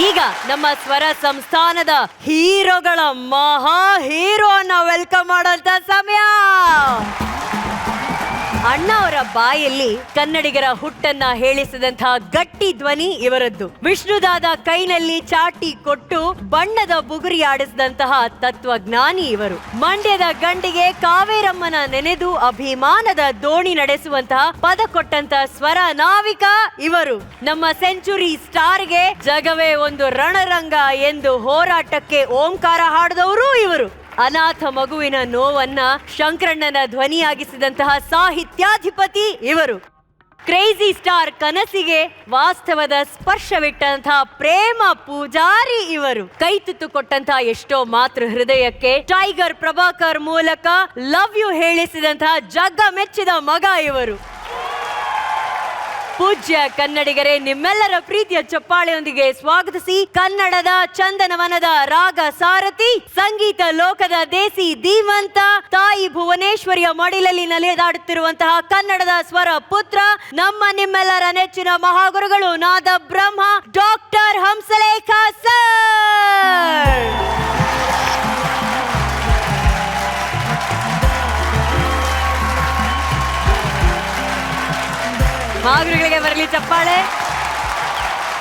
ಈಗ ನಮ್ಮ ಸ್ವರ ಸಂಸ್ಥಾನದ ಹೀರೋಗಳ ಮಹಾ ಹೀರೋನ ವೆಲ್ಕಮ್ ಮಾಡೋಂತ ಸಮಯ. ಅಣ್ಣ ಅವರ ಬಾಯಲ್ಲಿ ಕನ್ನಡಿಗರ ಹುಟ್ಟನ್ನ ಹೇಳಿಸಿದಂತಹ ಗಟ್ಟಿ ಧ್ವನಿ ಇವರದ್ದು. ವಿಷ್ಣುದಾದ ಕೈನಲ್ಲಿ ಚಾಟಿ ಕೊಟ್ಟು ಬಣ್ಣದ ಬುಗುರಿ ಆಡಿಸಿದಂತಹ ತತ್ವಜ್ಞಾನಿ ಇವರು. ಮಂಡ್ಯದ ಗಂಡಿಗೆ ಕಾವೇರಮ್ಮನ ನೆನೆದು ಅಭಿಮಾನದ ದೋಣಿ ನಡೆಸುವಂತಹ ಪದ ಕೊಟ್ಟಂತ ಸ್ವರ ನಾವಿಕ ಇವರು. ನಮ್ಮ ಸೆಂಚುರಿ ಸ್ಟಾರ್ಗೆ ಜಗವೇ ಒಂದು ರಣರಂಗ ಎಂದು ಹೋರಾಟಕ್ಕೆ ಓಂಕಾರ ಹಾಡಿದವರು ಇವರು. ಅನಾಥ ಮಗುವಿನ ನೋವನ್ನ ಶಂಕರಣ್ಣನ ಧ್ವನಿಯಾಗಿಸಿದಂತಹ ಸಾಹಿತ್ಯಾಧಿಪತಿ ಇವರು. ಕ್ರೇಜಿ ಸ್ಟಾರ್ ಕನಸಿಗೆ ವಾಸ್ತವದ ಸ್ಪರ್ಶವಿಟ್ಟಂತಹ ಪ್ರೇಮ ಪೂಜಾರಿ ಇವರು. ಕೈ ತುತ್ತು ಕೊಟ್ಟಂತಹ ಎಷ್ಟೋ ಮಾತೃ ಹೃದಯಕ್ಕೆ ಟೈಗರ್ ಪ್ರಭಾಕರ್ ಮೂಲಕ ಲವ್ ಯು ಹೇಳಿಸಿದಂತಹ ಜಗ್ಗ ಮೆಚ್ಚಿದ ಮಗ ಇವರು. ಪೂಜ್ಯ ಕನ್ನಡಿಗರೇ, ನಿಮ್ಮೆಲ್ಲರ ಪ್ರೀತಿಯ ಚಪ್ಪಾಳೆಯೊಂದಿಗೆ ಸ್ವಾಗತಿಸಿ ಕನ್ನಡದ ಚಂದನವನದ ರಾಗ ಸಾರಥಿ, ಸಂಗೀತ ಲೋಕದ ದೇಸಿ ಧೀಮಂತ, ತಾಯಿ ಭುವನೇಶ್ವರಿಯ ಮಡಿಲಲ್ಲಿ ನಲಿದಾಡುತ್ತಿರುವಂತಹ ಕನ್ನಡದ ಸ್ವರ ಪುತ್ರ, ನಮ್ಮ ನಿಮ್ಮೆಲ್ಲರ ನೆಚ್ಚಿನ ಮಹಾಗುರುಗಳು ನಾದ ಬ್ರಹ್ಮ ಡಾಕ್ಟರ್ ಹಂಸಲೇಖ ಸರ್. ಮಹಾಗುರುಗಳಿಗೆ ಬರಲಿ ಚಪ್ಪಾಳೆ.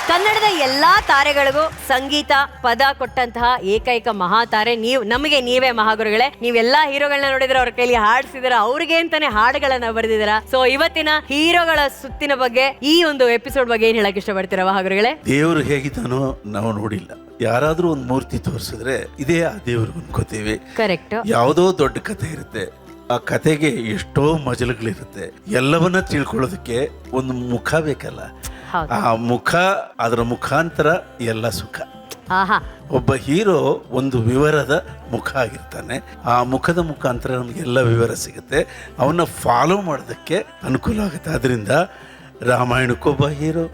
ಕನ್ನಡದ ಎಲ್ಲಾ ತಾರೆಗಳಿಗೂ ಸಂಗೀತ ಪದ ಕೊಟ್ಟಂತಹ ಏಕೈಕ ಮಹಾತಾರೆ ನೀವು. ನಮಗೆ ನೀವೇ ಮಹಾಗುರುಗಳೇ. ನೀವೆಲ್ಲಾ ಹೀರೋಗಳನ್ನ ನೋಡಿದ್ರೆ ಅವ್ರ ಕೈಲಿ ಹಾಡ್ಸಿದಾರ, ಅವ್ರಿಗೆ ಅಂತಾನೆ ಹಾಡುಗಳನ್ನ ಬರೆದಿದಾರ. ಸೊ ಇವತ್ತಿನ ಹೀರೋಗಳ ಸುತ್ತಿನ ಬಗ್ಗೆ, ಈ ಒಂದು ಎಪಿಸೋಡ್ ಬಗ್ಗೆ ಏನ್ ಹೇಳಕ್ ಇಷ್ಟಪಡ್ತೀರಾ ಮಹಾಗುರುಗಳೇ? ದೇವ್ರು ಹೇಗಿದ್ದಾನೋ ನಾವು ನೋಡಿಲ್ಲ. ಯಾರಾದ್ರೂ ಒಂದು ಮೂರ್ತಿ ತೋರಿಸಿದ್ರೆ ಇದೇ ಆ ದೇವ್ರು ಅನ್ಕೋತೀವಿ. ಕರೆಕ್ಟ್. ಯಾವುದೋ ದೊಡ್ಡ ಕಥೆ ಇರುತ್ತೆ, ಆ ಕತೆಗೆ ಎಷ್ಟೋ ಮಜಲುಗಳಿರುತ್ತೆ. ಎಲ್ಲವನ್ನ ತಿಳ್ಕೊಳ್ಳೋದಕ್ಕೆ ಒಂದು ಮುಖ ಬೇಕಲ್ಲ, ಆ ಮುಖ, ಅದರ ಮುಖಾಂತರ ಎಲ್ಲ ಸುಖ. ಒಬ್ಬ ಹೀರೋ ಒಂದು ವಿವರದ ಮುಖ ಆಗಿರ್ತಾನೆ. ಆ ಮುಖದ ಮುಖಾಂತರ ನಮಗೆಲ್ಲ ವಿವರ ಸಿಗುತ್ತೆ. ಅವನ್ನ ಫಾಲೋ ಮಾಡೋದಕ್ಕೆ ಅನುಕೂಲ ಆಗುತ್ತೆ. ಅದರಿಂದ ರಾಮಾಯಣಕ್ಕೊಬ್ಬ ಹೀರೋ,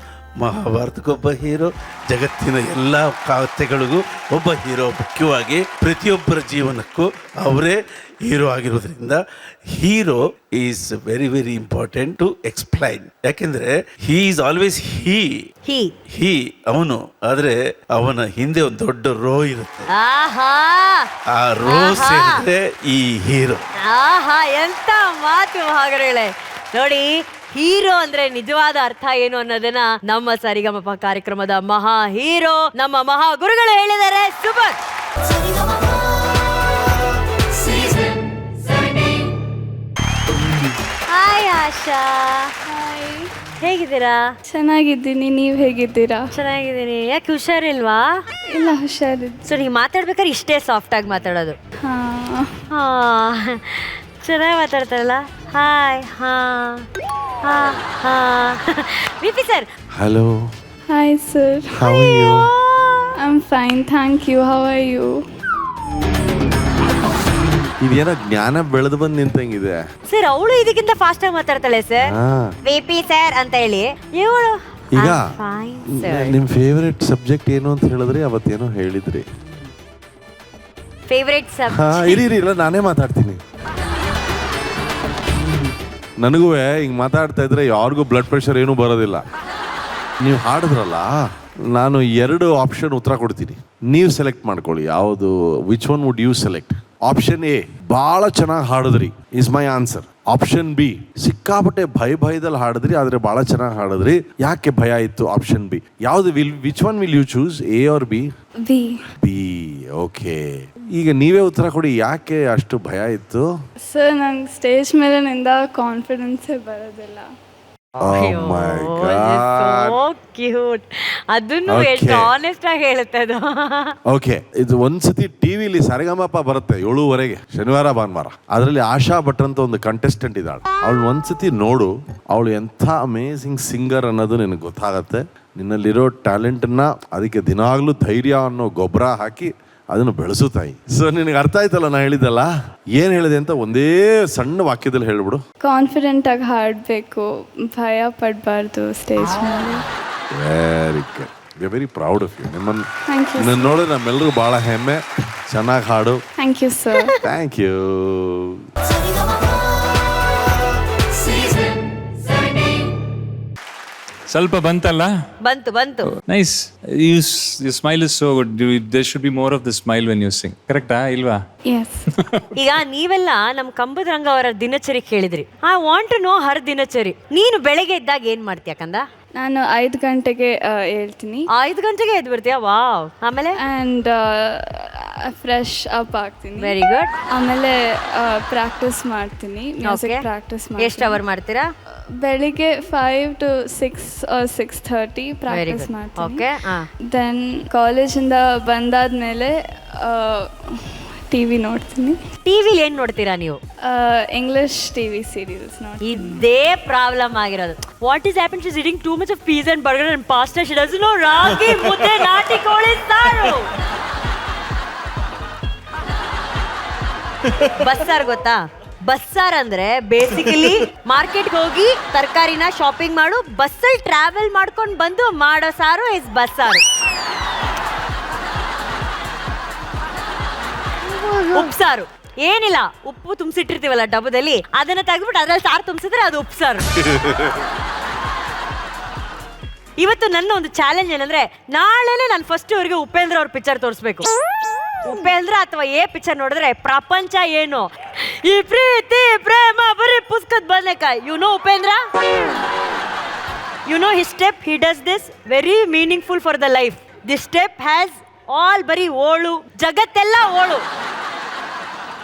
ಮಹಾಭಾರತಕ್ಕೊಬ್ಬ ಹೀರೋ, ಜಗತ್ತಿನ ಎಲ್ಲ ಕಥೆಗಳಿಗೂ ಒಬ್ಬ ಹೀರೋ. ಮುಖ್ಯವಾಗಿ ಪ್ರತಿಯೊಬ್ಬರ ಜೀವನಕ್ಕೂ ಅವರೇ ಹೀರೋ ಆಗಿರೋದ್ರಿಂದ hero is very very important to explain. ಯಾಕೆಂದ್ರೆ ಹೀ ಈಸ್ ಆಲ್ವೇಸ್ ಹೀ ಅವನು, ಆದ್ರೆ ಅವನ ಹಿಂದೆ ಒಂದು ದೊಡ್ಡ ರೋ ಇರುತ್ತೆ. ಆ ರೋ ಸೇರಿದ್ರೆ ಈ ಹೀರೋ. ಎಂತ ಮಾತು ಮಹಾಗುರುಗಳೇ. ನೋಡಿ, ಹೀರೋ ಅಂದ್ರೆ ನಿಜವಾದ ಅರ್ಥ ಏನು ಅನ್ನೋದನ್ನ ನಮ್ಮ ಸರಿಗಮಪ ಕಾರ್ಯಕ್ರಮದ ಮಹಾ ಹೀರೋ ನಮ್ಮ ಮಹಾ ಗುರುಗಳು ಹೇಳಿದ್ದಾರೆ. ಸೂಪರ್. ಹಾಯ್ ಆಶಾ. ಹೇಗಿದ್ದೀರಾ? ಚೆನ್ನಾಗಿದ್ದೀನಿ, ನೀವು ಹೇಗಿದ್ದೀರಾ? ಚೆನ್ನಾಗಿದ್ದೀನಿ. ಯಾಕೆ ಹುಷಾರಿಲ್ವಾ? ಇಲ್ಲ, ಹುಷಾರಿದ್ದು. ಸೊ ನೀವು ಮಾತಾಡ್ಬೇಕಾದ್ರೆ ಇಷ್ಟೇ ಸಾಫ್ಟ್ ಆಗಿ ಮಾತಾಡೋದು. ಚೆನ್ನಾಗಿ ಮಾತಾಡ್ತಾರಲ್ಲ. Hi. VP sir. Hello. Hi sir. How are you? I'm fine, thank you. How are you? ಇದೇನೋ ಜ್ಞಾನ ಬೆಳೆದು ಬಂದು ನಿಂತಂಗಿದೆ ಸರ್. ಅವಳು ಇದಕ್ಕಿಂತ ಫಾಸ್ಟ್ ಆಗಿ ಮಾತಾಡ್ತಾಳೆ ಸರ್. ವಿಪಿ ಸರ್ ಅಂತ ಹೇಳಿ ಇವಳು. ಈಗ ನಿಮ್ ಫೇವರೇಟ್ ಸಬ್ಜೆಕ್ಟ್ ಏನು ಅಂತ ಹೇಳಿದ್ರಿ? ಅವತ್ತೇನೋ ಹೇಳಿದ್ರಿ. ಫೇವರೇಟ್ ಸಬ್ಜೆಕ್ಟ್ ಇರಿ ಇಲ್ಲ, ನಾನೇ ಮಾತಾಡ್ತೀನಿ. ನನಗೂ ಹಿಂಗ್ ಮಾತಾಡ್ತಾ ಇದ್ರೆ ಯಾರಿಗೂ ಬ್ಲಡ್ ಪ್ರೆಷರ್ ಏನೂ ಬರೋದಿಲ್ಲ. ನೀವು ಹಾಡಿದ್ರಲ್ಲ, ನಾನು 2 ಆಪ್ಷನ್ ಉತ್ತರ ಕೊಡ್ತೀನಿ, ನೀವು ಸೆಲೆಕ್ಟ್ ಮಾಡ್ಕೊಳ್ಳಿ. ಯಾವುದು, which one would you select? Option A, ಭಾಳ ಚೆನ್ನಾಗಿ ಹಾಡಿದ್ರಿ, is my answer. Option B, ಸಿಕ್ಕಾಪಟ್ಟೆ ಭಯದಲ್ಲಿ ಹಾಡಿದ್ರಿ, ಆದ್ರೆ ಭಾಳ ಚೆನ್ನಾಗಿ ಹಾಡಿದ್ರಿ, ಯಾಕೆ ಭಯ ಇತ್ತು? Option B. ಯಾವ್ದು which one will you choose, A or B? B. Okay, ಈಗ ನೀವೇ ಉತ್ತರ ಕೊಡಿ, ಯಾಕೆ ಅಷ್ಟು ಭಯ ಇತ್ತು? ಸರ್, ನಂಗೆ ಸ್ಟೇಜ್ ಮೇಲೆ ನಿಂದ ಕಾನ್ಫಿಡೆನ್ಸೇ ಬರೋದಿಲ್ಲ. ಕ್ಯೂಟ್. ಅದನ್ನು ಎಷ್ಟು ಆನೆಸ್ಟ್ ಆಗಿ ಹೇಳುತ್ತೆ ಅದು. ಓಕೆ, ಇದು ಒಂದ್ಸತಿ ಟಿವಿಲಿ ಸರಿಗಮಪ ಬರುತ್ತೆ 7:30 ಶನಿವಾರ ಭಾನುವಾರ. ಅದರಲ್ಲಿ ಆಶಾ ಭಟ್ ಅಂತ ಒಂದು ಕಂಟೆಸ್ಟೆಂಟ್ ಇದ್ದಾಳೆ. ಅವಳು ಒಂದ್ಸತಿ ನೋಡು, ಅವಳು ಎಂಥ ಅಮೇಸಿಂಗ್ ಸಿಂಗರ್ ಅನ್ನೋದು ನಿನಗೆ ಗೊತ್ತಾಗತ್ತೆ. ನಿನ್ನಲ್ಲಿರೋ ಟ್ಯಾಲೆಂಟನ್ನ ಅದಕ್ಕೆ ದಿನಾಗ್ಲೂ ಧೈರ್ಯ ಅನ್ನೋ ಗೊಬ್ಬರ ಹಾಕಿ ಅದನ್ನು ಬೆಳೆಸುತ್ತಾಯಿ. ಸೊ ನಿನಗೆ ಅರ್ಥ ಆಯ್ತಲ್ಲ ನಾ ಹೇಳಿದ್ದಲ್ಲ? ಏನು ಹೇಳಿದೆ ಅಂತ ಒಂದೇ ಸಣ್ಣ ವಾಕ್ಯದಲ್ಲಿ ಹೇಳ್ಬಿಡು. ಕಾನ್ಫಿಡೆಂಟ್ ಆಗಿ ಹಾಡಬೇಕು, ಭಯ ಪಡಬಾರ್ದು ಸ್ಟೇಜ್ ಮೇಲೆ. Very good, we are very proud of you. ನಿಮ್ಮನ್ನು ನೋಡಿದ್ರೆ ನಮ್ಮೆಲ್ಲರಿಗೂ ಭಾಳ ಹೆಮ್ಮೆ. ಚೆನ್ನಾಗಿ ಹಾಡು. Thank you sir. Thank you. ಸ್ವಲ್ಪ ಬಂತಲ್ಲ. ಬಂತು nice. You smile is so good. There should be more of the smile when you sing. ಕರೆಕ್ಟಾ ಇಲ್ವಾ? ಎಸ್. ಈಗ ನೀವೆಲ್ಲ ನಮ್ ಕಂಬದ ರಂಗ ಅವರ ದಿನಚರಿ ಕೇಳಿದ್ರಿ. I want to know her ದಿನಚರಿ. ನೀನು ಬೆಳಗ್ಗೆ ಇದ್ದಾಗ ಏನ್ ಮಾಡ್ತೀಯ ಕಂದ? ನಾನು 5 ಗಂಟೆಗೆ ಹೇಳ್ತೀನಿ. 5 ಗಂಟೆಗೆ ಎದ್ದು ಬಿಡ್ತೀಯ? ವಾವ್. ಆಮೇಲೆ ಆ್ಯಂಡ್ ಫ್ರೆಶ್ ಅಪ್ ಆಗ್ತೀನಿ. Very good. ಆಮೇಲೆ ಪ್ರಾಕ್ಟೀಸ್ ಮಾಡ್ತೀನಿ. ಮ್ಯೂಸಿಕ್ ಪ್ರಾಕ್ಟೀಸ್ ಮಾಡ್ತೀನಿ. ಎಷ್ಟು ಅವರ್ ಮಾಡ್ತೀರಾ? ಬೆಳಿಗ್ಗೆ 5 to 6 or 6:30 ಪ್ರಾಕ್ಟೀಸ್ ಮಾಡ್ತೀನಿ. ಓಕೆ. ದೆನ್ ಕಾಲೇಜಿಂದ ಬಂದಾದ್ಮೇಲೆ ಟಿವಿ ನೋಡ್ತೀನಿ. ಟಿವಿಲಿ ಏನ್ ನೋಡ್ತೀರಾ ನೀವು? ಇಂಗ್ಲಿಷ್ ಟಿವಿ ಸೀರಿಯಲ್ಸ್ ನೋಡ್ತೀನಿ. ಇದೇ ಪ್ರಾಬ್ಲಮ್ ಆಗಿರೋದು. What is happen? She is eating too much of peas and burger and pasta. She doesn't know ragi mudde, naati ಕೋಳಿ ಸಾರು. ಬಸ್ಸಾರ್ ಗೊತ್ತಾ? ಬಸ್ಸಾರ್ ಅಂದ್ರೆ ಬೇಸಿಕಲಿ ಮಾರ್ಕೆಟ್ಗೆ ಹೋಗಿ ತರಕಾರಿನ ಶಾಪಿಂಗ್ ಮಾಡು, ಬಸ್ಸಲ್ಲಿ ಟ್ರಾವೆಲ್ ಮಾಡ್ಕೊಂಡು ಬಂದು ಮಾಡೋ ಸಾರು ಇಸ್ ಬಸ್ಸಾರು. ಉಪ್ಸಾರು ಏನಿಲ್ಲ, ಉಪ್ಪು ತುಂಬಿಸಿಟ್ಟಿರ್ತೀವಲ್ಲ ಡಬ್ಬದಲ್ಲಿ, ಅದನ್ನ ತೆಗೆದ್ಬಿಟ್ಟು ಅದ್ರಲ್ಲಿ ಸಾರು ತುಂಬಿಸಿದ್ರೆ ಅದು ಉಪ್ಸಾರು. ಇವತ್ತು ನನ್ನ ಒಂದು ಚಾಲೆಂಜ್ ಏನಂದ್ರೆ, ನಾಳೆನೆ ನಾನು ಫಸ್ಟ್ ಇವರಿಗೆ ಉಪೇಂದ್ರ ಅವ್ರ ಪಿಕ್ಚರ್ ತೋರಿಸ್ಬೇಕು. ಉಪೇಂದ್ರ ಅಥವಾ ಪಿಕ್ಚರ್ ನೋಡಿದ್ರೆ ಪ್ರಪಂಚ ಏನು, ಈ ಪ್ರೀತಿ ಪ್ರೇಮ ಬರೀ ಪುಸ್ತಕದ ಬದನೆಕಾಯಿ. You know Upendra, you know his step, he does this very meaningful for the life. This step has all ಬರೀ ಓಳು, ಜಗತ್ತೆಲ್ಲ ಓಳು.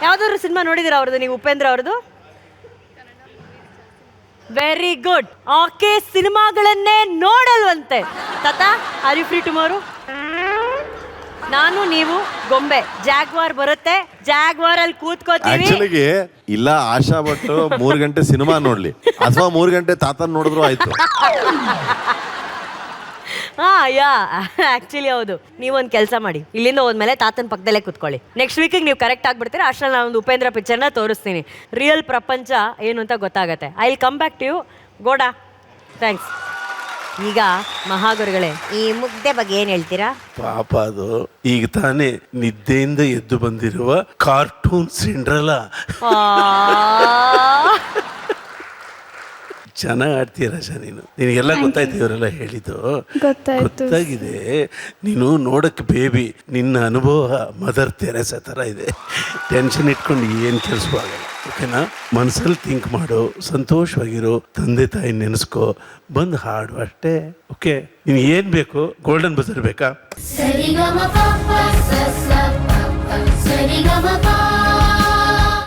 ಯಾವ್ದಾದ್ರು ಸಿನಿಮಾ ನೋಡಿದಿರ ಅವ್ರದ್ದು ನೀವು? ಉಪೇಂದ್ರ ಅವ್ರದ್ದು? Very good. ಆಕೆ ಸಿನಿಮಾಗಳನ್ನೇ ನೋಡಲ್ವಂತೆ. ತಾತ, ಆರ್ ಯು ಫ್ರೀ ಟುಮಾರೋ? ನಾನು ನೀವು ಗೊಂಬೆ, ಜಾಗ್ವಾರ್ ಬರುತ್ತೆ, ಜಾಗ್ವಾರ್ ಅಲ್ಲಿ ಕೂತ್ಕೋತೀವಿ. ಆಕ್ಚುಲಿಗೆ ಇಲ್ಲ, ಆಶಾ ಭಟ್ 3 ಗಂಟೆ ಸಿನಿಮಾ ನೋಡ್ಲಿ ಅಥವಾ 3 ಗಂಟೆ ತಾತನ್ ನೋಡಿದ್ರು ಆಯ್ತು. ಯಾ ಆಕ್ಚುಲಿ ಹೌದು. ನೀವೊಂದು ಕೆಲಸ ಮಾಡಿ, ಇಲ್ಲಿಂದ ಹೋದ್ಮೇಲೆ ತಾತನ ಪಕ್ಕದಲ್ಲೇ ಕೂತ್ಕೊಳ್ಳಿ. ನೆಕ್ಸ್ಟ್ ವೀಕಿಗೆ ನೀವು ಕರೆಕ್ಟ್ ಆಗಿಬಿಡ್ತೀರಾ. ಅಷ್ಟರಲ್ಲಿ ನಾನು ಒಂದು ಉಪೇಂದ್ರ ಪಿಕ್ಚರ್ನ ತೋರಿಸ್ತೀನಿ. ರಿಯಲ್ ಪ್ರಪಂಚ ಏನು ಅಂತ ಗೊತ್ತಾಗತ್ತೆ. I will come back to you. ಗೋಡಾ, ಥ್ಯಾಂಕ್ಸ್. ಈಗ ಮಹಾಗುರುಗಳೇ, ಈ ಮುಗ್ದೆ ಬಗ್ಗೆ ಏನ್ ಹೇಳ್ತೀರಾ? ಪಾಪ ಅದು ಈಗ ತಾನೇ ನಿದ್ದೆಯಿಂದ ಎದ್ದು ಬಂದಿರುವ ಕಾರ್ಟೂನ್ ಸಿಂಡ್ರಲ್ಲ. ಚೆನ್ನಾಗಿ ಆಡ್ತೀಯ ರಚಾ ನೀನು. ನಿನಗೆಲ್ಲ ಗೊತ್ತಾಯ್ತು, ಇವರೆಲ್ಲ ಹೇಳಿದ್ದು ಗೊತ್ತಾಗಿದೆ. ನೀನು ನೋಡಕ್ಕೆ ಬೇಬಿ, ನಿನ್ನ ಅನುಭವ ಮದರ್ ತೆರೆಸಾ ಥರ ಇದೆ. ಟೆನ್ಷನ್ ಇಟ್ಕೊಂಡು ಏನು ಕೆಲಸ ಆಗಲ್ಲ, ಓಕೆನಾ? ಮನಸ್ಸಲ್ಲಿ ಥಿಂಕ್ ಮಾಡು, ಸಂತೋಷವಾಗಿರು, ತಂದೆ ತಾಯಿ ನೆನೆಸ್ಕೋ, ಬಂದು ಹಾಡು ಅಷ್ಟೇ. ಓಕೆ, ನಿನ್ಗೆ ಏನು ಬೇಕು? ಗೋಲ್ಡನ್ ಬಜರ್ ಬೇಕಾ? ಸರಿಗಮ ಪಪ್ಪ ಸಸ ಪಪ್ಪ ಸರಿಗಮ ಪಾ